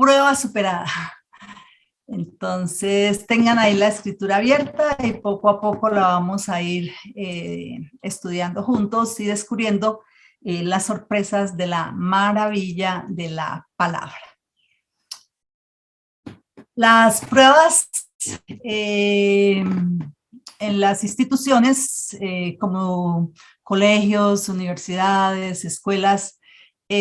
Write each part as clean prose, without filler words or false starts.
prueba superada. Entonces, tengan ahí la escritura abierta y poco a poco la vamos a ir estudiando juntos y descubriendo las sorpresas de la maravilla de la palabra. Las pruebas en las instituciones como colegios, universidades, escuelas,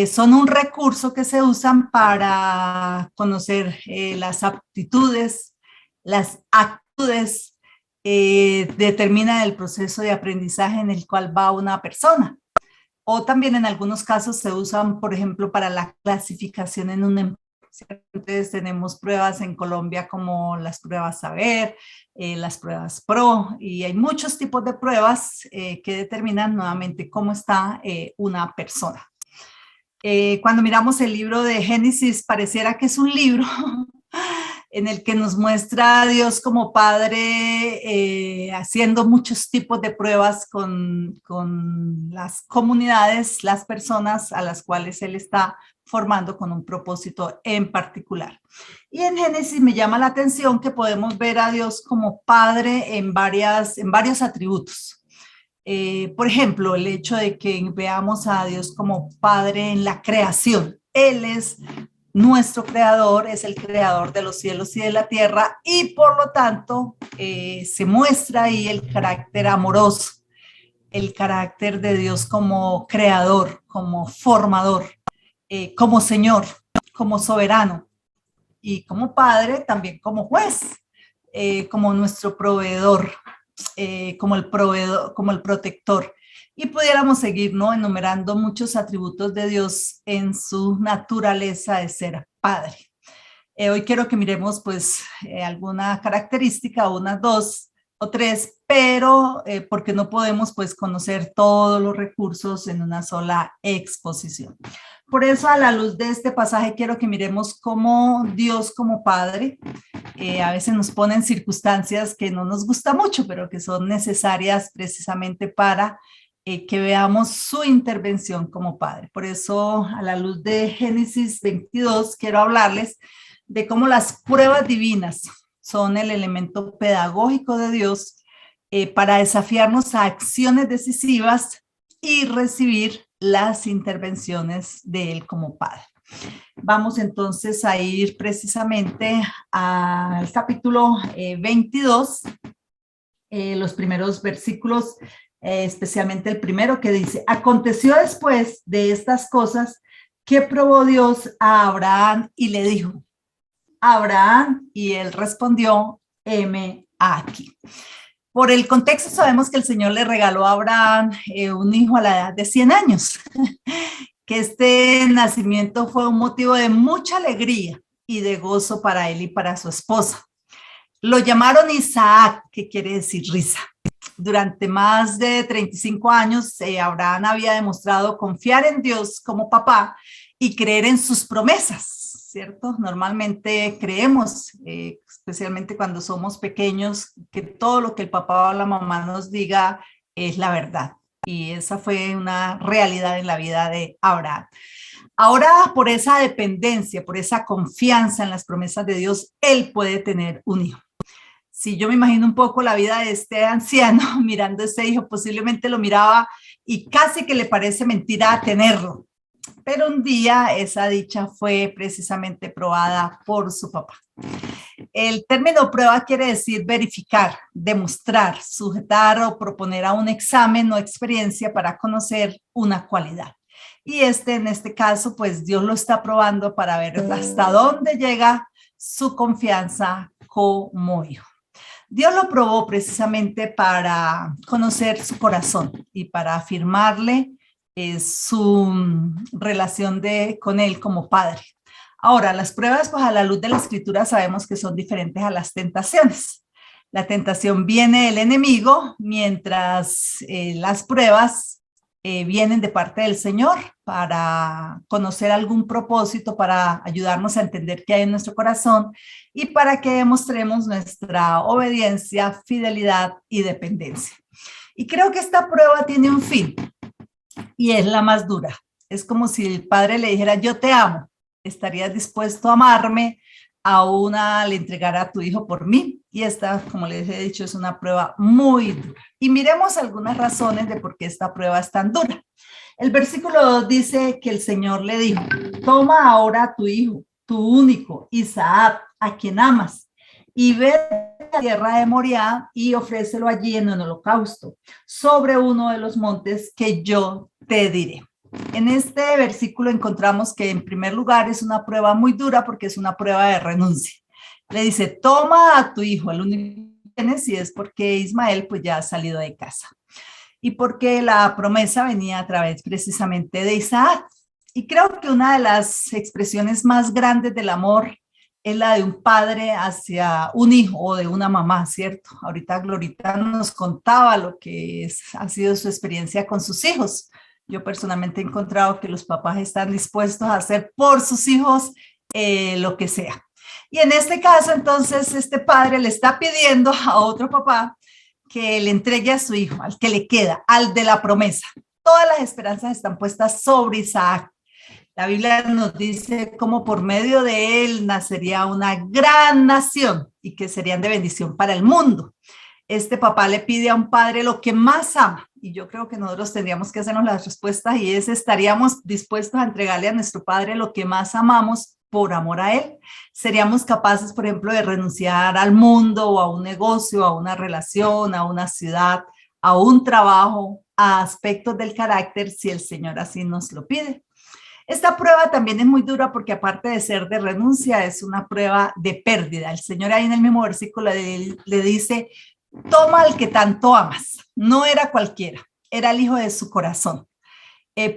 son un recurso que se usan para conocer las aptitudes, las actitudes, determina el proceso de aprendizaje en el cual va una persona. O también en algunos casos se usan, por ejemplo, para la clasificación en un empleo. Entonces tenemos pruebas en Colombia como las pruebas Saber, las pruebas PRO, y hay muchos tipos de pruebas que determinan nuevamente cómo está una persona. Cuando miramos el libro de Génesis, pareciera que es un libro en el que nos muestra a Dios como Padre haciendo muchos tipos de pruebas con las comunidades, las personas a las cuales Él está formando con un propósito en particular. Y en Génesis me llama la atención que podemos ver a Dios como Padre en varios atributos. Por ejemplo, el hecho de que veamos a Dios como Padre en la creación. Él es nuestro creador, es el creador de los cielos y de la tierra, y por lo tanto se muestra ahí el carácter amoroso, el carácter de Dios como creador, como formador, como Señor, como soberano, y como Padre también como juez, como nuestro proveedor, como el proveedor, como el protector. Y pudiéramos seguir, ¿no?, enumerando muchos atributos de Dios en su naturaleza de ser Padre. Hoy quiero que miremos pues alguna característica, unas 2 o 3, pero porque no podemos pues conocer todos los recursos en una sola exposición. Por eso, a la luz de este pasaje, quiero que miremos cómo Dios como Padre a veces nos pone en circunstancias que no nos gusta mucho, pero que son necesarias precisamente para que veamos su intervención como Padre. Por eso, a la luz de Génesis 22, quiero hablarles de cómo las pruebas divinas son el elemento pedagógico de Dios para desafiarnos a acciones decisivas y recibir las intervenciones de Él como Padre. Vamos entonces a ir precisamente al capítulo 22, los primeros versículos, especialmente el primero que dice: aconteció después de estas cosas que probó Dios a Abraham y le dijo: Abraham, y él respondió: heme aquí. Por el contexto sabemos que el Señor le regaló a Abraham un hijo a la edad de 100 años, que este nacimiento fue un motivo de mucha alegría y de gozo para él y para su esposa. Lo llamaron Isaac, que quiere decir risa. Durante más de 35 años, Abraham había demostrado confiar en Dios como papá y creer en sus promesas, ¿cierto? Normalmente creemos, especialmente cuando somos pequeños, que todo lo que el papá o la mamá nos diga es la verdad. Y esa fue una realidad en la vida de Abraham. Ahora, por esa dependencia, por esa confianza en las promesas de Dios, él puede tener un hijo. Si yo me imagino un poco la vida de este anciano mirando a ese hijo, posiblemente lo miraba y casi que le parece mentira tenerlo. Pero un día esa dicha fue precisamente probada por su papá. El término prueba quiere decir verificar, demostrar, sujetar o proponer a un examen o experiencia para conocer una cualidad. Y en este caso, pues Dios lo está probando para ver hasta dónde llega su confianza como hijo. Dios lo probó precisamente para conocer su corazón y para afirmarle su relación con él como padre. Ahora, las pruebas, pues a la luz de la escritura sabemos que son diferentes a las tentaciones. La tentación viene del enemigo, mientras las pruebas vienen de parte del Señor para conocer algún propósito, para ayudarnos a entender qué hay en nuestro corazón y para que demostremos nuestra obediencia, fidelidad y dependencia. Y creo que esta prueba tiene un fin y es la más dura. Es como si el padre le dijera: yo te amo, ¿Estarías dispuesto a amarme aún al entregar a tu hijo por mí? Y esta, como les he dicho, es una prueba muy dura. Y miremos algunas razones de por qué esta prueba es tan dura. El versículo 2 dice que el Señor le dijo, toma ahora a tu hijo, tu único, Isaac, a quien amas, y ve a la tierra de Moriah y ofrécelo allí en un holocausto, sobre uno de los montes que yo te diré. En este versículo encontramos que en primer lugar es una prueba muy dura porque es una prueba de renuncia. Le dice, toma a tu hijo, el único que tienes, y es porque Ismael pues ya ha salido de casa. Y porque la promesa venía a través precisamente de Isaac. Y creo que una de las expresiones más grandes del amor es la de un padre hacia un hijo o de una mamá, ¿cierto? Ahorita Glorita nos contaba lo que ha sido su experiencia con sus hijos. Yo personalmente he encontrado que los papás están dispuestos a hacer por sus hijos lo que sea. Y en este caso, entonces, este padre le está pidiendo a otro papá que le entregue a su hijo, al que le queda, al de la promesa. Todas las esperanzas están puestas sobre Isaac. La Biblia nos dice cómo por medio de él nacería una gran nación y que serían de bendición para el mundo. Este papá le pide a un padre lo que más ama, y yo creo que nosotros tendríamos que hacernos las respuestas, y es, ¿estaríamos dispuestos a entregarle a nuestro padre lo que más amamos por amor a él? ¿Seríamos capaces, por ejemplo, de renunciar al mundo o a un negocio, a una relación, a una ciudad, a un trabajo, a aspectos del carácter si el Señor así nos lo pide? Esta prueba también es muy dura porque aparte de ser de renuncia, es una prueba de pérdida. El Señor ahí en el mismo versículo le dice, toma al que tanto amas. No era cualquiera, era el hijo de su corazón.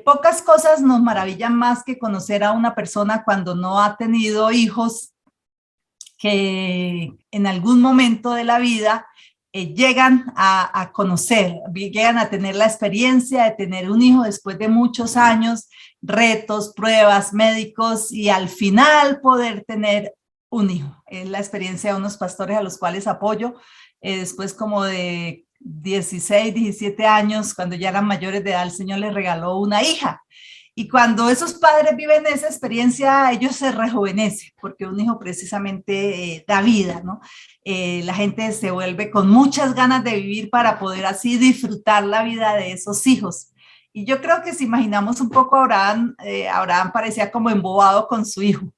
Pocas cosas nos maravillan más que conocer a una persona cuando no ha tenido hijos que en algún momento de la vida llegan a conocer, llegan a tener la experiencia de tener un hijo después de muchos años, retos, pruebas, médicos, y al final poder tener un hijo. Es la experiencia de unos pastores a los cuales apoyo, después como de 16, 17 años, cuando ya eran mayores de edad, el Señor les regaló una hija. Y cuando esos padres viven esa experiencia, ellos se rejuvenecen, porque un hijo precisamente da vida, ¿no? La gente se vuelve con muchas ganas de vivir para poder así disfrutar la vida de esos hijos. Y yo creo que si imaginamos un poco a Abraham, Abraham parecía como embobado con su hijo,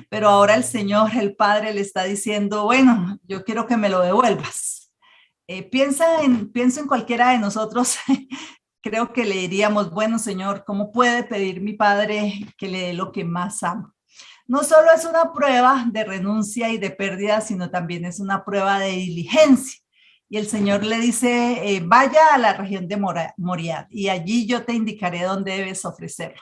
pero ahora el Señor, el Padre, le está diciendo, bueno, yo quiero que me lo devuelvas. Pienso en cualquiera de nosotros. Creo que le diríamos, bueno, Señor, ¿cómo puede pedir mi padre que le dé lo que más ama? No solo es una prueba de renuncia y de pérdida, sino también es una prueba de diligencia. Y el Señor le dice, vaya a la región de Moriah y allí yo te indicaré dónde debes ofrecerlo.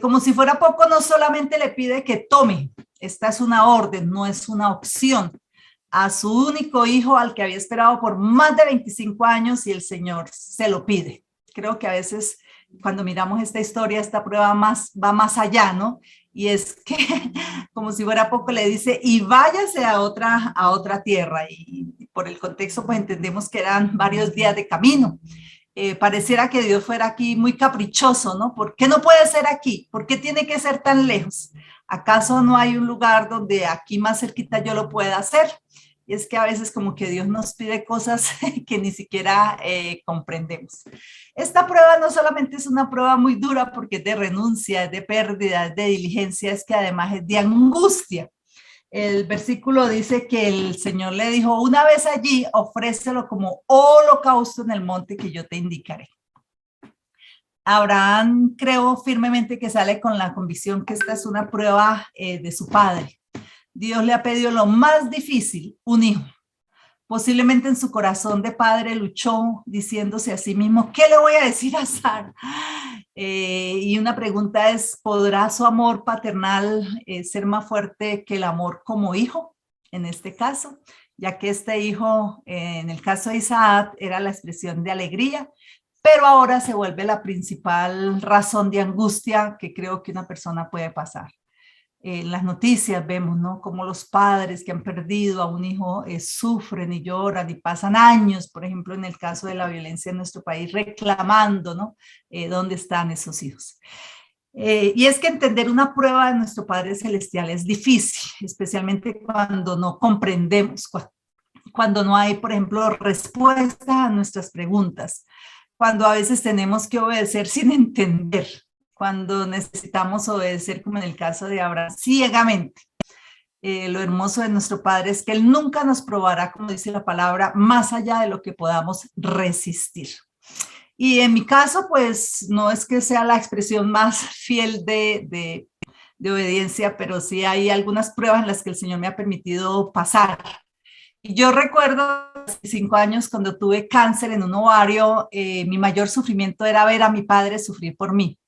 Como si fuera poco, no solamente le pide que tome, esta es una orden, no es una opción, a su único hijo al que había esperado por más de 25 años, y el Señor se lo pide. Creo que a veces cuando miramos esta historia, esta prueba va más allá, ¿no? Y es que como si fuera poco le dice, y váyase a otra tierra. Y por el contexto, pues entendemos que eran varios días de camino. Pareciera que Dios fuera aquí muy caprichoso, ¿no? ¿Por qué no puede ser aquí? ¿Por qué tiene que ser tan lejos? ¿Acaso no hay un lugar donde aquí más cerquita yo lo pueda hacer? Y es que a veces como que Dios nos pide cosas que ni siquiera comprendemos. Esta prueba no solamente es una prueba muy dura porque es de renuncia, es de pérdida, es de diligencia, es que además es de angustia. El versículo dice que el Señor le dijo, una vez allí, ofrécelo como holocausto en el monte que yo te indicaré. Abraham creo firmemente que sale con la convicción que esta es una prueba de su padre. Dios le ha pedido lo más difícil, un hijo. Posiblemente en su corazón de padre luchó diciéndose a sí mismo, ¿qué le voy a decir a Sara? Y una pregunta es, ¿podrá su amor paternal ser más fuerte que el amor como hijo? En este caso, ya que este hijo, en el caso de Isaac, era la expresión de alegría, pero ahora se vuelve la principal razón de angustia que creo que una persona puede pasar. En las noticias vemos, ¿no?, cómo los padres que han perdido a un hijo sufren y lloran y pasan años, por ejemplo, en el caso de la violencia en nuestro país, reclamando, ¿no?, dónde están esos hijos. Y es que entender una prueba de nuestro Padre Celestial es difícil, especialmente cuando no comprendemos, cuando no hay, por ejemplo, respuesta a nuestras preguntas, cuando a veces tenemos que obedecer sin entender, cuando necesitamos obedecer, como en el caso de Abraham, ciegamente. Lo hermoso de nuestro Padre es que Él nunca nos probará, como dice la palabra, más allá de lo que podamos resistir. Y en mi caso, pues no es que sea la expresión más fiel de obediencia, pero sí hay algunas pruebas en las que el Señor me ha permitido pasar. Y yo recuerdo hace 5 años cuando tuve cáncer en un ovario, mi mayor sufrimiento era ver a mi padre sufrir por mí.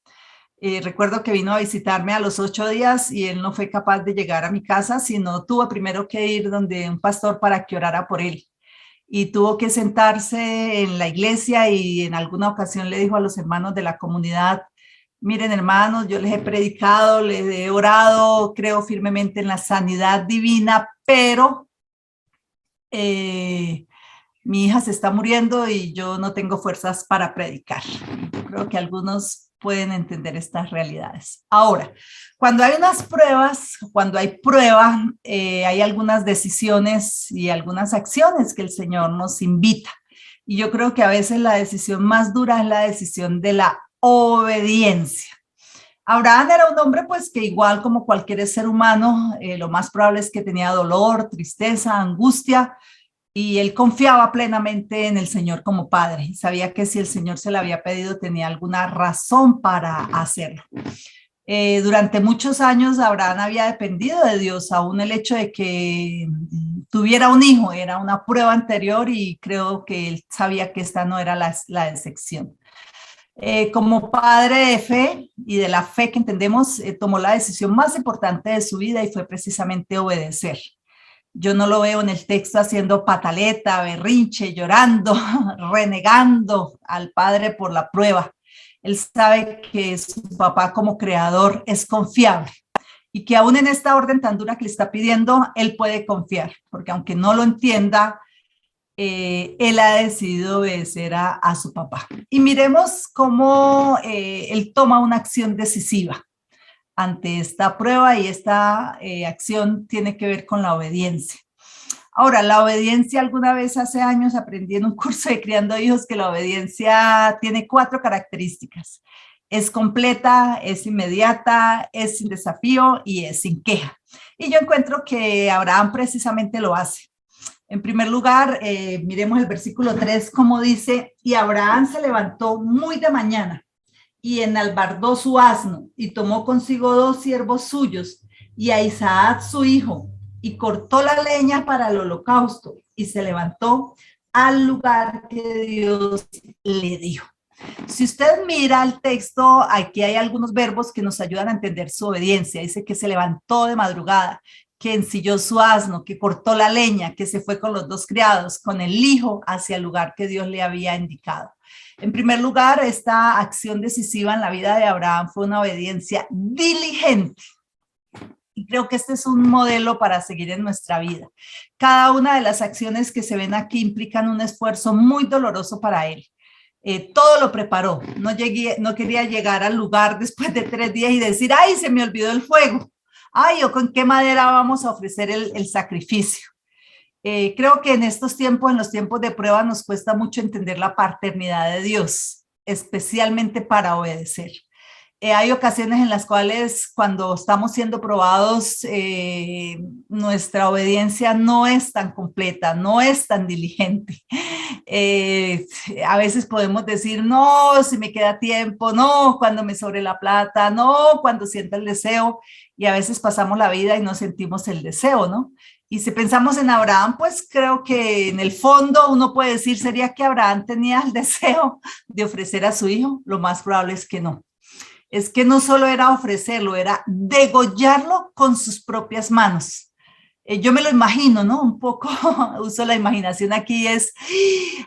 Recuerdo que vino a visitarme a los 8 días y él no fue capaz de llegar a mi casa, sino tuvo primero que ir donde un pastor para que orara por él. Y tuvo que sentarse en la iglesia y en alguna ocasión le dijo a los hermanos de la comunidad: miren hermanos, yo les he predicado, les he orado, creo firmemente en la sanidad divina, pero mi hija se está muriendo y yo no tengo fuerzas para predicar. Yo creo que algunos pueden entender estas realidades. Ahora, cuando hay unas pruebas, cuando hay prueba, hay algunas decisiones y algunas acciones que el Señor nos invita. Y yo creo que a veces la decisión más dura es la decisión de la obediencia. Abraham era un hombre pues que igual como cualquier ser humano, lo más probable es que tenía dolor, tristeza, angustia, y él confiaba plenamente en el Señor como padre. Sabía que si el Señor se le había pedido, tenía alguna razón para hacerlo. Durante muchos años, Abraham había dependido de Dios. Aún el hecho de que tuviera un hijo era una prueba anterior y creo que él sabía que esta no era la excepción. Como padre de fe y de la fe que entendemos, tomó la decisión más importante de su vida y fue precisamente obedecer. Yo no lo veo en el texto haciendo pataleta, berrinche, llorando, renegando al padre por la prueba. Él sabe que su papá como creador es confiable y que aún en esta orden tan dura que le está pidiendo, él puede confiar, porque aunque no lo entienda, él ha decidido obedecer a su papá. Y miremos cómo él toma una acción decisiva ante esta prueba y esta acción tiene que ver con la obediencia. Ahora, la obediencia, alguna vez hace años aprendí en un curso de criando hijos que la obediencia tiene 4 características. Es completa, es inmediata, es sin desafío y es sin queja. Y yo encuentro que Abraham precisamente lo hace. En primer lugar, miremos el versículo 3, como dice: y Abraham se levantó muy de mañana y enalbardó su asno y tomó consigo 2 siervos suyos y a Isaac su hijo, y cortó la leña para el holocausto y se levantó al lugar que Dios le dijo. Si usted mira el texto, aquí hay algunos verbos que nos ayudan a entender su obediencia. Dice que se levantó de madrugada, que ensilló su asno, que cortó la leña, que se fue con los 2 criados, con el hijo hacia el lugar que Dios le había indicado. En primer lugar, esta acción decisiva en la vida de Abraham fue una obediencia diligente. Y creo que este es un modelo para seguir en nuestra vida. Cada una de las acciones que se ven aquí implican un esfuerzo muy doloroso para él. Todo lo preparó. No quería llegar al lugar después de 3 días y decir: ay, se me olvidó el fuego. Ay, o con qué madera vamos a ofrecer el sacrificio. Creo que en estos tiempos, en los tiempos de prueba, nos cuesta mucho entender la paternidad de Dios, especialmente para obedecer. Hay ocasiones en las cuales cuando estamos siendo probados, nuestra obediencia no es tan completa, no es tan diligente. A veces podemos decir: no, si me queda tiempo, no, cuando me sobre la plata, no, cuando sienta el deseo, y a veces pasamos la vida y no sentimos el deseo, ¿no? Y si pensamos en Abraham, pues creo que en el fondo uno puede decir: ¿sería que Abraham tenía el deseo de ofrecer a su hijo? Lo más probable es que no. Es que no solo era ofrecerlo, era degollarlo con sus propias manos. Yo me lo imagino, ¿no? Un poco uso la imaginación aquí, es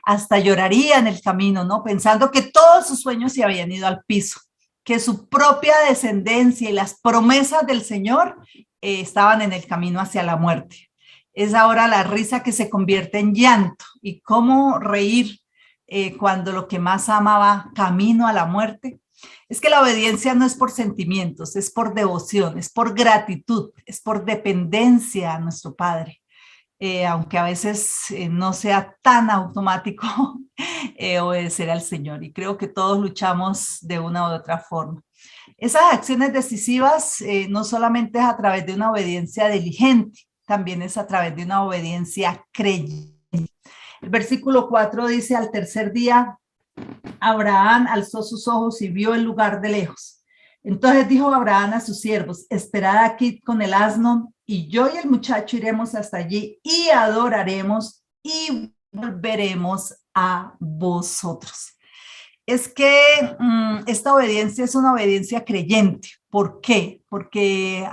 hasta lloraría en el camino, ¿no? Pensando que todos sus sueños se habían ido al piso, que su propia descendencia y las promesas del Señor estaban en el camino hacia la muerte. Es ahora la risa que se convierte en llanto, y cómo reír cuando lo que más ama va camino a la muerte. Es que la obediencia no es por sentimientos, es por devoción, es por gratitud, es por dependencia a nuestro Padre. Aunque a veces no sea tan automático obedecer al Señor. Y creo que todos luchamos de una u otra forma. Esas acciones decisivas no solamente es a través de una obediencia diligente, también es a través de una obediencia creyente. El versículo 4 dice, al tercer día, Abraham alzó sus ojos y vio el lugar de lejos. Entonces dijo Abraham a sus siervos, esperad aquí con el asno, y yo y el muchacho iremos hasta allí y adoraremos y volveremos a vosotros. Es que esta obediencia es una obediencia creyente. ¿Por qué? Porque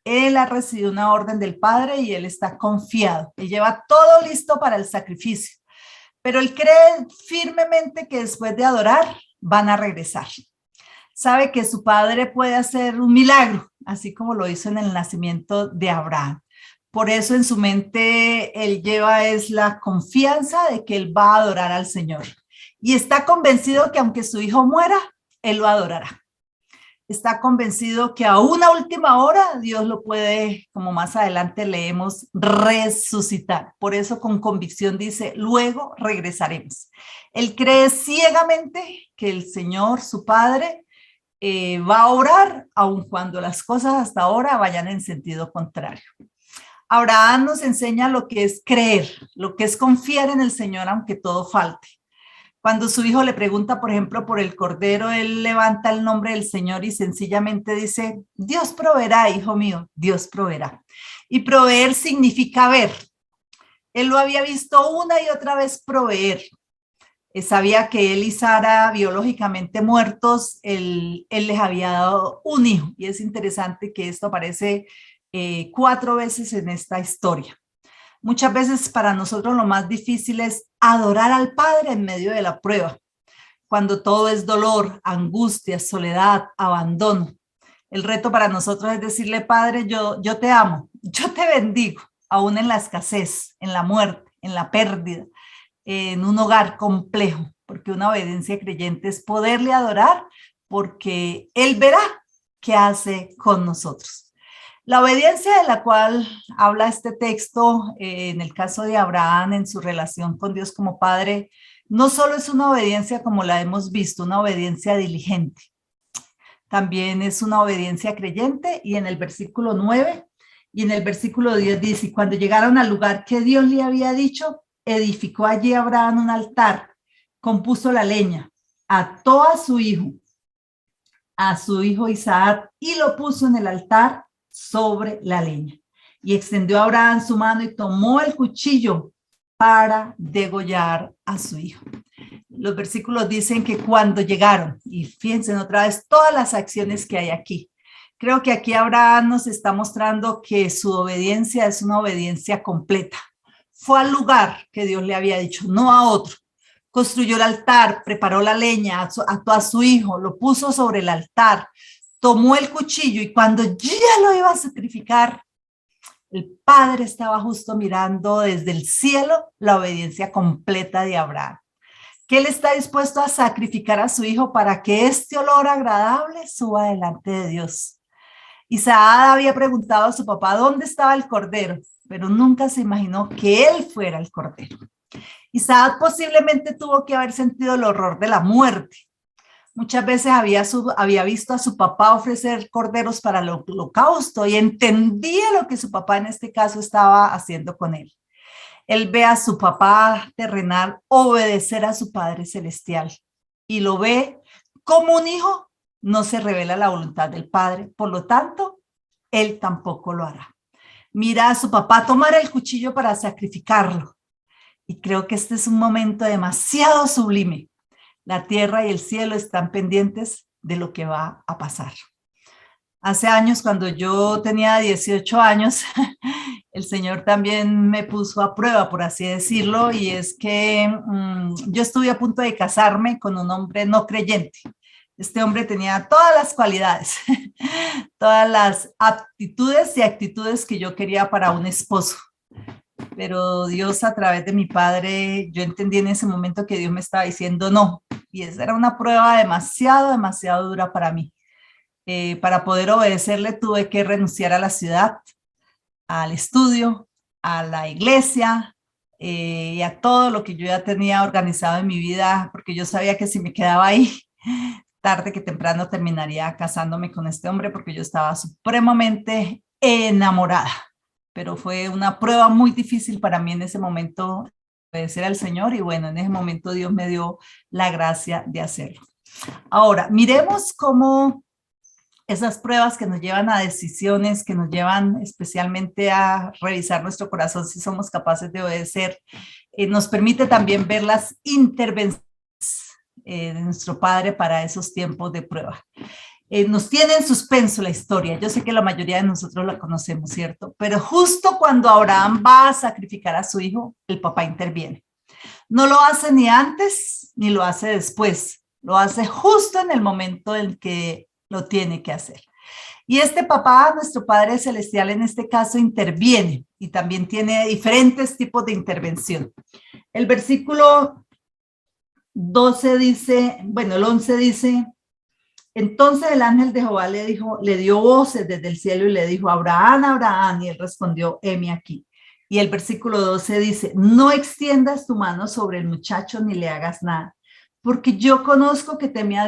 él ha recibido una orden del Padre y él está confiado. Él lleva todo listo para el sacrificio. Pero él cree firmemente que después de adorar van a regresar. Sabe que su padre puede hacer un milagro, así como lo hizo en el nacimiento de Abraham. Por eso en su mente él lleva es la confianza de que él va a adorar al Señor. Y está convencido que aunque su hijo muera, él lo adorará. Está convencido que a una última hora Dios lo puede, como más adelante leemos, resucitar. Por eso con convicción dice, luego regresaremos. Él cree ciegamente que el Señor, su Padre, va a obrar, aun cuando las cosas hasta ahora vayan en sentido contrario. Abraham nos enseña lo que es creer, lo que es confiar en el Señor aunque todo falte. Cuando su hijo le pregunta, por ejemplo, por el cordero, él levanta el nombre del Señor y sencillamente dice, Dios proveerá, hijo mío, Dios proveerá. Y proveer significa ver. Él lo había visto una y otra vez proveer. Sabía que él y Sara, biológicamente muertos, él les había dado un hijo. Y es interesante que esto aparece 4 veces en esta historia. Muchas veces para nosotros lo más difícil es adorar al Padre en medio de la prueba, cuando todo es dolor, angustia, soledad, abandono. El reto para nosotros es decirle, Padre, yo te amo, yo te bendigo, aún en la escasez, en la muerte, en la pérdida, en un hogar complejo, porque una obediencia creyente es poderle adorar porque Él verá qué hace con nosotros. La obediencia de la cual habla este texto, en el caso de Abraham, en su relación con Dios como Padre, no solo es una obediencia como la hemos visto, una obediencia diligente, también es una obediencia creyente, y en el versículo 9 y en el versículo 10 dice, y cuando llegaron al lugar que Dios le había dicho, edificó allí Abraham un altar, compuso la leña, ató a su hijo Isaac, y lo puso en el altar sobre la leña. Y extendió a Abraham su mano y tomó el cuchillo para degollar a su hijo. Los versículos dicen que cuando llegaron, y fíjense otra vez todas las acciones que hay aquí. Creo que aquí Abraham nos está mostrando que su obediencia es una obediencia completa. Fue al lugar que Dios le había dicho, no a otro. Construyó el altar, preparó la leña, ató a su hijo, lo puso sobre el altar, tomó el cuchillo y cuando ya lo iba a sacrificar, el Padre estaba justo mirando desde el cielo la obediencia completa de Abraham. Que él está dispuesto a sacrificar a su hijo para que este olor agradable suba delante de Dios. Isaac había preguntado a su papá dónde estaba el cordero, pero nunca se imaginó que él fuera el cordero. Isaac posiblemente tuvo que haber sentido el horror de la muerte. Muchas veces había visto a su papá ofrecer corderos para el holocausto y entendía lo que su papá en este caso estaba haciendo con él. Él ve a su papá terrenal obedecer a su Padre Celestial y lo ve como un hijo. No se revela la voluntad del Padre, por lo tanto, él tampoco lo hará. Mira a su papá tomar el cuchillo para sacrificarlo. Y creo que este es un momento demasiado sublime. La tierra y el cielo están pendientes de lo que va a pasar. Hace años, cuando yo tenía 18 años, el Señor también me puso a prueba, por así decirlo, y es que yo estuve a punto de casarme con un hombre no creyente. Este hombre tenía todas las cualidades, todas las aptitudes y actitudes que yo quería para un esposo. Pero Dios, a través de mi padre, yo entendí en ese momento que Dios me estaba diciendo, no, y esa era una prueba demasiado dura para mí. Para poder obedecerle tuve que renunciar a la ciudad, al estudio, a la iglesia y a todo lo que yo ya tenía organizado en mi vida, porque yo sabía que si me quedaba ahí, tarde que temprano terminaría casándome con este hombre porque yo estaba supremamente enamorada. Pero fue una prueba muy difícil para mí en ese momento obedecer al Señor y bueno, en ese momento Dios me dio la gracia de hacerlo. Ahora, miremos cómo esas pruebas que nos llevan a decisiones, que nos llevan especialmente a revisar nuestro corazón si somos capaces de obedecer, nos permite también ver las intervenciones de nuestro Padre para esos tiempos de prueba. Nos tiene en suspenso la historia. Yo sé que la mayoría de nosotros la conocemos, ¿cierto? Pero justo cuando Abraham va a sacrificar a su hijo, el papá interviene. No lo hace ni antes ni lo hace después. Lo hace justo en el momento en que lo tiene que hacer. Y este papá, nuestro Padre Celestial en este caso, interviene y también tiene diferentes tipos de intervención. El versículo 12 dice, bueno, el 11 dice, entonces el ángel de Jehová le dio voces desde el cielo y le dijo, Abraham, Abraham, y él respondió, heme aquí. Y el versículo 12 dice, no extiendas tu mano sobre el muchacho ni le hagas nada, porque yo conozco que temes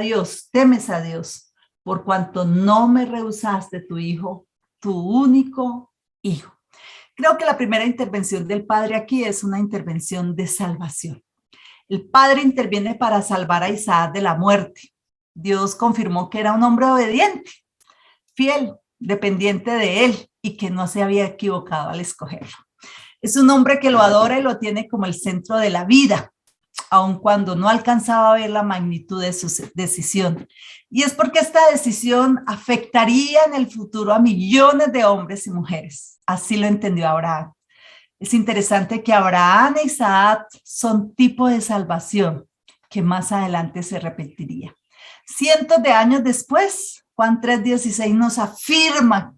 a Dios, por cuanto no me rehusaste tu hijo, tu único hijo. Creo que la primera intervención del Padre aquí es una intervención de salvación. El Padre interviene para salvar a Isaac de la muerte. Dios confirmó que era un hombre obediente, fiel, dependiente de él y que no se había equivocado al escogerlo. Es un hombre que lo adora y lo tiene como el centro de la vida, aun cuando no alcanzaba a ver la magnitud de su decisión. Y es porque esta decisión afectaría en el futuro a millones de hombres y mujeres. Así lo entendió Abraham. Es interesante que Abraham e Isaac son tipo de salvación que más adelante se repetiría. Cientos de años después, Juan 3:16 nos afirma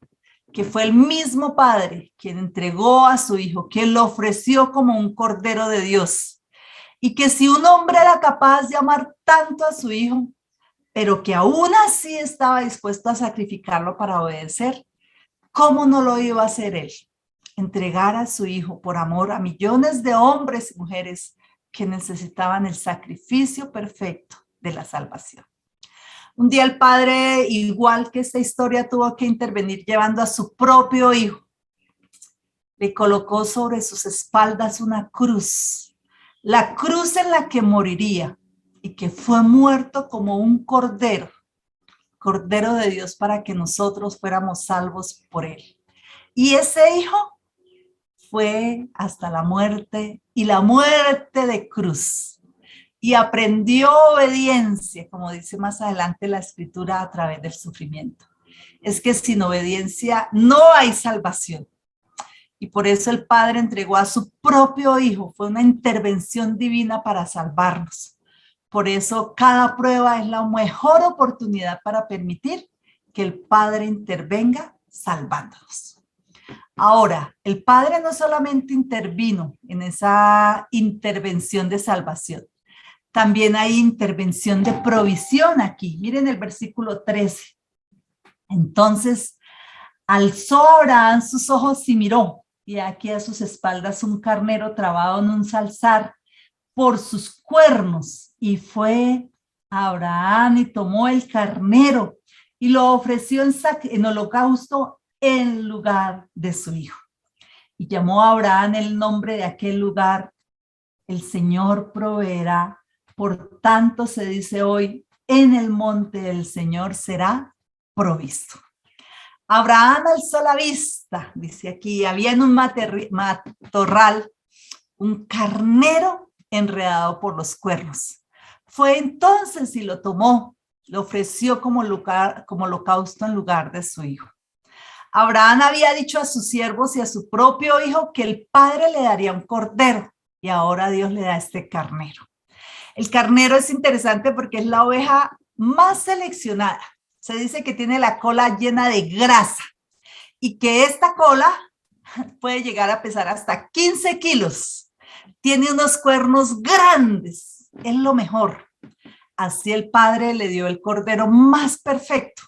que fue el mismo Padre quien entregó a su Hijo, quien lo ofreció como un Cordero de Dios. Y que si un hombre era capaz de amar tanto a su Hijo, pero que aún así estaba dispuesto a sacrificarlo para obedecer, ¿cómo no lo iba a hacer él? Entregar a su Hijo por amor a millones de hombres y mujeres que necesitaban el sacrificio perfecto de la salvación. Un día el Padre, igual que esta historia, tuvo que intervenir llevando a su propio Hijo. Le colocó sobre sus espaldas una cruz, la cruz en la que moriría y que fue muerto como un cordero, Cordero de Dios para que nosotros fuéramos salvos por él. Y ese Hijo fue hasta la muerte y la muerte de cruz. Y aprendió obediencia, como dice más adelante la Escritura, a través del sufrimiento. Es que sin obediencia no hay salvación. Y por eso el Padre entregó a su propio Hijo. Fue una intervención divina para salvarnos. Por eso cada prueba es la mejor oportunidad para permitir que el Padre intervenga salvándonos. Ahora, el Padre no solamente intervino en esa intervención de salvación, también hay intervención de provisión aquí. Miren el versículo 13. Entonces, alzó Abraham sus ojos y miró, y aquí a sus espaldas un carnero trabado en un salzar por sus cuernos. Y fue Abraham y tomó el carnero y lo ofreció en holocausto en lugar de su hijo. Y llamó a Abraham el nombre de aquel lugar, el Señor proveerá. Por tanto se dice hoy, en el monte del Señor será provisto. Abraham alzó la vista, dice aquí, había en un matorral un carnero enredado por los cuernos. Fue entonces y lo tomó, lo ofreció como holocausto en lugar de su hijo. Abraham había dicho a sus siervos y a su propio hijo que el padre le daría un cordero y ahora Dios le da este carnero. El carnero es interesante porque es la oveja más seleccionada. Se dice que tiene la cola llena de grasa y que esta cola puede llegar a pesar hasta 15 kilos. Tiene unos cuernos grandes, es lo mejor. Así el Padre le dio el cordero más perfecto,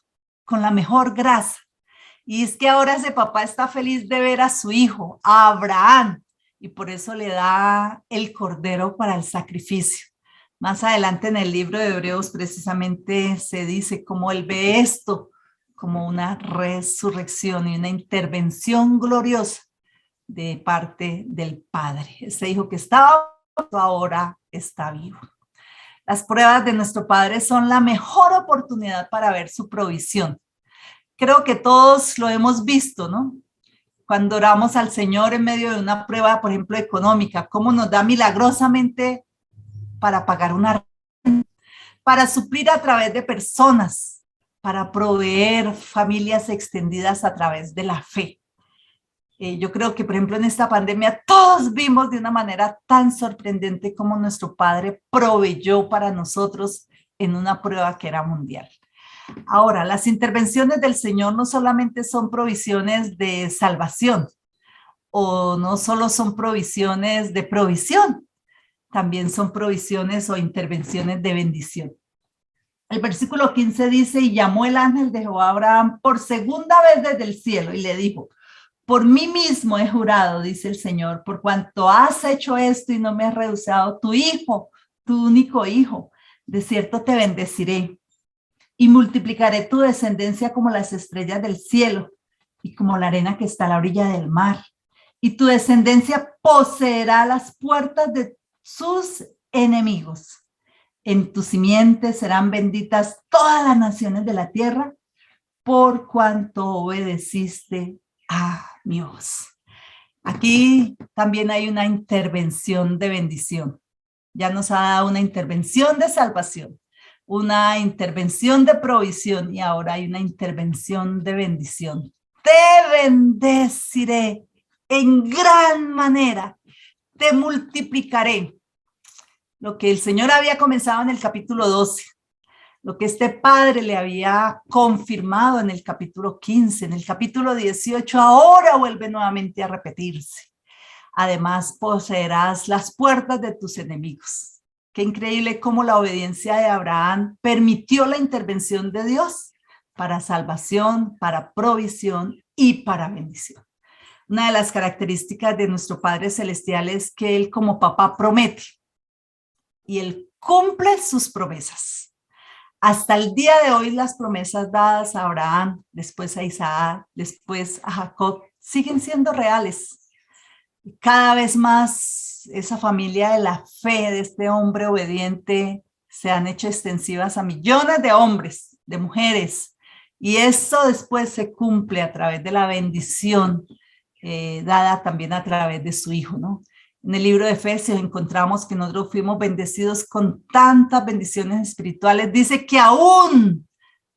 con la mejor grasa. Y es que ahora ese papá está feliz de ver a su hijo, a Abraham, y por eso le da el cordero para el sacrificio. Más adelante en el libro de Hebreos precisamente se dice cómo él ve esto como una resurrección y una intervención gloriosa de parte del Padre. Ese hijo que estaba muerto ahora está vivo. Las pruebas de nuestro Padre son la mejor oportunidad para ver su provisión. Creo que todos lo hemos visto, ¿no? Cuando oramos al Señor en medio de una prueba, por ejemplo, económica, cómo nos da milagrosamente para pagar una renta, para suplir a través de personas, para proveer familias extendidas a través de la fe. Yo creo que, por ejemplo, en esta pandemia todos vimos de una manera tan sorprendente cómo nuestro Padre proveyó para nosotros en una prueba que era mundial. Ahora, las intervenciones del Señor no solamente son provisiones de salvación o no solo son provisiones de provisión, también son provisiones o intervenciones de bendición. El versículo 15 dice, y llamó el ángel de Jehová a Abraham por segunda vez desde el cielo y le dijo, por mí mismo he jurado, dice el Señor, por cuanto has hecho esto y no me has rehusado tu hijo, tu único hijo, de cierto te bendeciré y multiplicaré tu descendencia como las estrellas del cielo y como la arena que está a la orilla del mar. Y tu descendencia poseerá las puertas de sus enemigos. En tu simiente serán benditas todas las naciones de la tierra, por cuanto obedeciste a mi voz. Aquí también hay una intervención de bendición. Ya nos ha dado una intervención de salvación, una intervención de provisión y ahora hay una intervención de bendición. Te bendeciré en gran manera, te multiplicaré. Lo que el Señor había comenzado en el capítulo 12, lo que este Padre le había confirmado en el capítulo 15, en el capítulo 18, ahora vuelve nuevamente a repetirse. Además, poseerás las puertas de tus enemigos. Qué increíble cómo la obediencia de Abraham permitió la intervención de Dios para salvación, para provisión y para bendición. Una de las características de nuestro Padre Celestial es que Él como papá promete y Él cumple sus promesas. Hasta el día de hoy las promesas dadas a Abraham, después a Isaac, después a Jacob, siguen siendo reales. Cada vez más esa familia de la fe de este hombre obediente se han hecho extensivas a millones de hombres, de mujeres, y eso después se cumple a través de la bendición dada también a través de su hijo, ¿no? En el libro de Efesios encontramos que nosotros fuimos bendecidos con tantas bendiciones espirituales. Dice que aún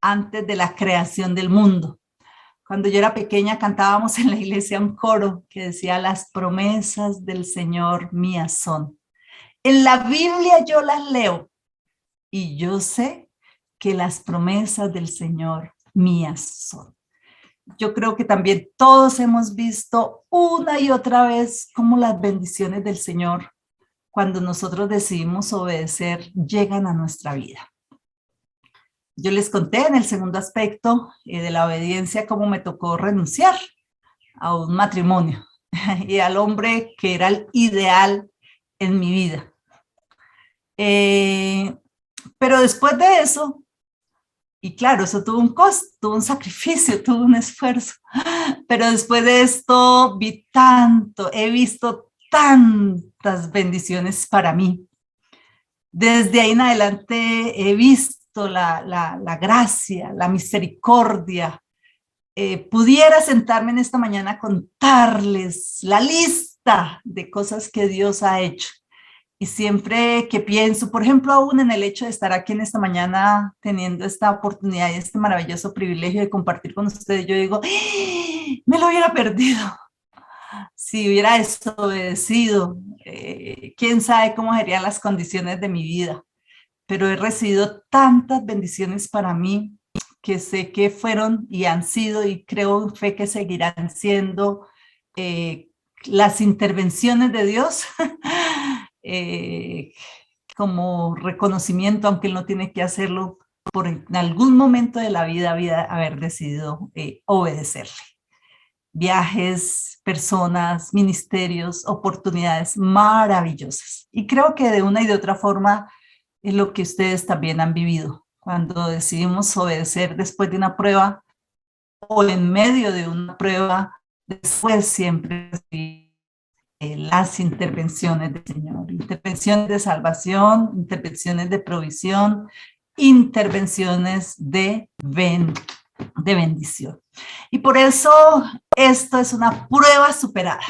antes de la creación del mundo. Cuando yo era pequeña cantábamos en la iglesia un coro que decía, las promesas del Señor mías son. En la Biblia yo las leo y yo sé que las promesas del Señor mías son. Yo creo que también todos hemos visto una y otra vez cómo las bendiciones del Señor, cuando nosotros decidimos obedecer, llegan a nuestra vida. Yo les conté en el segundo aspecto de la obediencia cómo me tocó renunciar a un matrimonio y al hombre que era el ideal en mi vida. Pero después de eso, y claro, eso tuvo un costo, tuvo un sacrificio, tuvo un esfuerzo, pero después de esto vi tanto, he visto tantas bendiciones para mí. Desde ahí en adelante he visto la gracia, la misericordia. Pudiera sentarme en esta mañana a contarles la lista de cosas que Dios ha hecho. Y siempre que pienso, por ejemplo, aún en el hecho de estar aquí en esta mañana teniendo esta oportunidad y este maravilloso privilegio de compartir con ustedes, yo digo, me lo hubiera perdido. Si hubiera desobedecido, quién sabe cómo serían las condiciones de mi vida. Pero he recibido tantas bendiciones para mí que sé que fueron y han sido y creo en fe que seguirán siendo las intervenciones de Dios como reconocimiento, aunque él no tiene que hacerlo, por en algún momento de la vida haber decidido obedecerle. Viajes, personas, ministerios, oportunidades maravillosas. Y creo que de una y de otra forma es lo que ustedes también han vivido. Cuando decidimos obedecer después de una prueba o en medio de una prueba, después siempre las intervenciones del Señor, intervenciones de salvación, intervenciones de provisión, intervenciones de bendición. Y por eso esto es una prueba superada.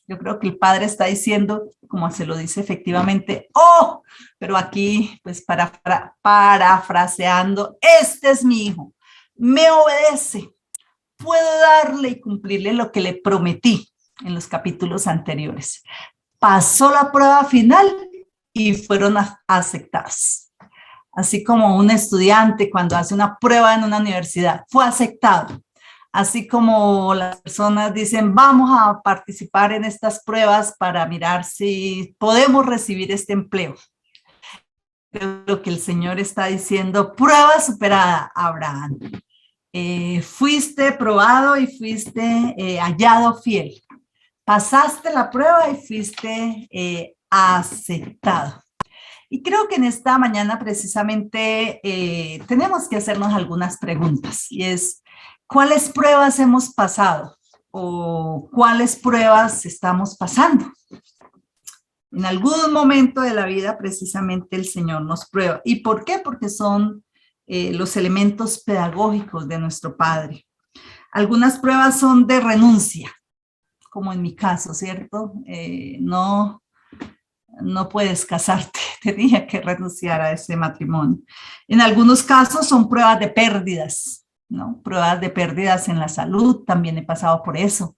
Yo creo que el Padre está diciendo, como se lo dice efectivamente, oh, pero aquí, pues parafraseando, este es mi hijo, me obedece, puedo darle y cumplirle lo que le prometí en los capítulos anteriores. Pasó la prueba final y fueron aceptados. Así como un estudiante cuando hace una prueba en una universidad, fue aceptado. Así como las personas dicen, vamos a participar en estas pruebas para mirar si podemos recibir este empleo. Creo que el Señor está diciendo, prueba superada, Abraham. Fuiste probado y fuiste hallado fiel. Pasaste la prueba y fuiste aceptado. Y creo que en esta mañana precisamente tenemos que hacernos algunas preguntas y es, ¿cuáles pruebas hemos pasado o cuáles pruebas estamos pasando? En algún momento de la vida precisamente el Señor nos prueba. ¿Y por qué? Porque son los elementos pedagógicos de nuestro Padre. Algunas pruebas son de renuncia, como en mi caso, ¿cierto? No puedes casarte, tenía que renunciar a ese matrimonio. En algunos casos son pruebas de pérdidas, ¿no? Pruebas de pérdidas en la salud, también he pasado por eso.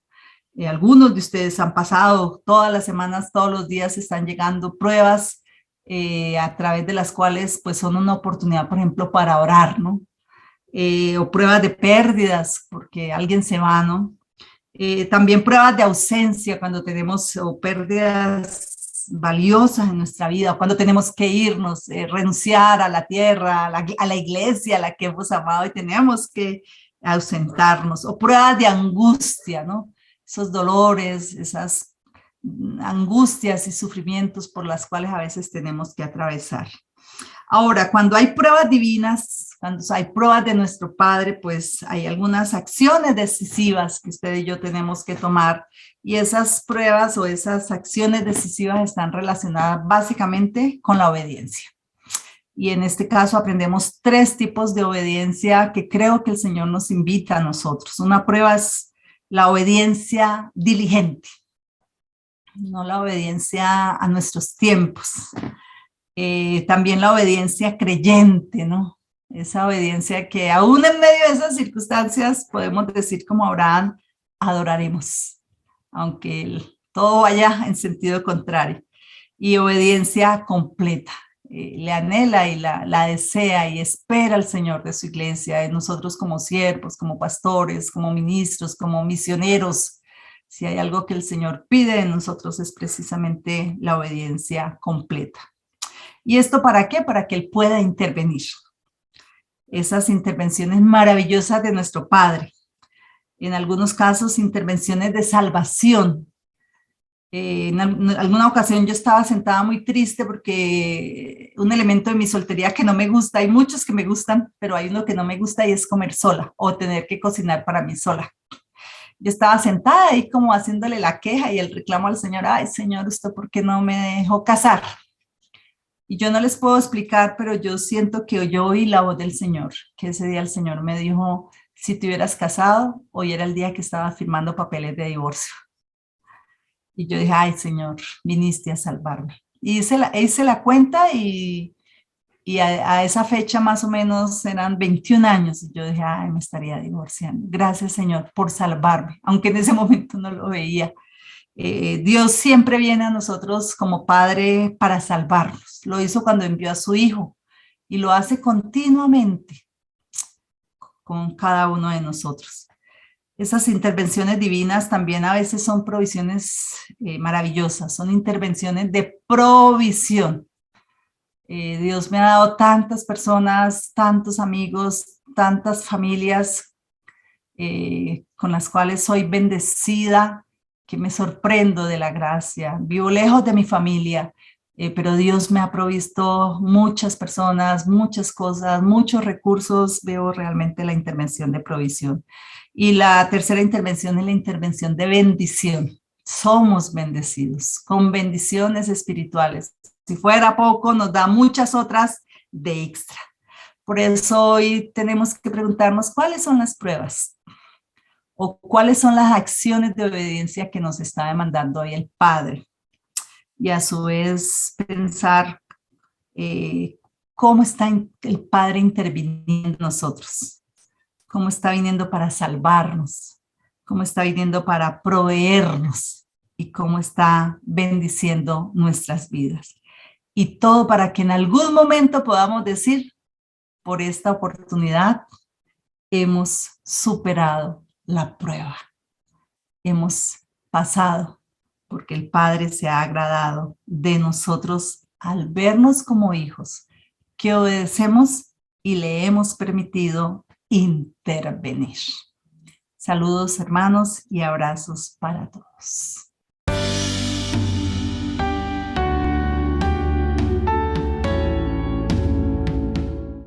Algunos de ustedes han pasado todas las semanas, todos los días están llegando pruebas a través de las cuales pues son una oportunidad, por ejemplo, para orar, ¿no? O pruebas de pérdidas porque alguien se va, ¿no? También pruebas de ausencia cuando tenemos o pérdidas valiosas en nuestra vida, o cuando tenemos que irnos, renunciar a la tierra, a la iglesia a la que hemos amado y tenemos que ausentarnos, o pruebas de angustia, ¿no? Esos dolores, esas angustias y sufrimientos por las cuales a veces tenemos que atravesar. Ahora, cuando hay pruebas divinas, cuando hay pruebas de nuestro Padre, pues hay algunas acciones decisivas que usted y yo tenemos que tomar y esas pruebas o esas acciones decisivas están relacionadas básicamente con la obediencia. Y en este caso aprendemos 3 tipos de obediencia que creo que el Señor nos invita a nosotros. Una prueba es la obediencia diligente, no la obediencia a nuestros tiempos. También la obediencia creyente, ¿no? Esa obediencia que aún en medio de esas circunstancias podemos decir como Abraham, adoraremos, aunque todo vaya en sentido contrario. Y obediencia completa, le anhela y la desea y espera al Señor de su iglesia, de nosotros como siervos, como pastores, como ministros, como misioneros. Si hay algo que el Señor pide de nosotros es precisamente la obediencia completa. ¿Y esto para qué? Para que Él pueda intervenir. Esas intervenciones maravillosas de nuestro Padre. En algunos casos, intervenciones de salvación. En alguna ocasión yo estaba sentada muy triste porque un elemento de mi soltería que no me gusta, hay muchos que me gustan, pero hay uno que no me gusta y es comer sola o tener que cocinar para mí sola. Yo estaba sentada ahí como haciéndole la queja y el reclamo al Señor, ay Señor, ¿usted por qué no me dejó casar? Y yo no les puedo explicar, pero yo siento que yo oí la voz del Señor, que ese día el Señor me dijo, si te hubieras casado, hoy era el día que estaba firmando papeles de divorcio. Y yo dije, ay Señor, viniste a salvarme. Y hice la cuenta y a esa fecha más o menos eran 21 años. Y yo dije, ay, me estaría divorciando. Gracias Señor por salvarme, aunque en ese momento no lo veía. Dios siempre viene a nosotros como Padre para salvarnos. Lo hizo cuando envió a su Hijo y lo hace continuamente con cada uno de nosotros. Esas intervenciones divinas también a veces son provisiones maravillosas, son intervenciones de provisión. Dios me ha dado tantas personas, tantos amigos, tantas familias con las cuales soy bendecida, que me sorprendo de la gracia. Vivo lejos de mi familia, pero Dios me ha provisto muchas personas, muchas cosas, muchos recursos. Veo realmente la intervención de provisión. Y la tercera intervención es la intervención de bendición. Somos bendecidos con bendiciones espirituales. Si fuera poco, nos da muchas otras de extra. Por eso hoy tenemos que preguntarnos cuáles son las pruebas o cuáles son las acciones de obediencia que nos está demandando hoy el Padre. Y a su vez pensar cómo está el Padre interviniendo en nosotros, cómo está viniendo para salvarnos, cómo está viniendo para proveernos y cómo está bendiciendo nuestras vidas. Y todo para que en algún momento podamos decir, por esta oportunidad hemos superado la prueba, hemos pasado, porque el Padre se ha agradado de nosotros al vernos como hijos, que obedecemos y le hemos permitido intervenir. Saludos, hermanos, y abrazos para todos.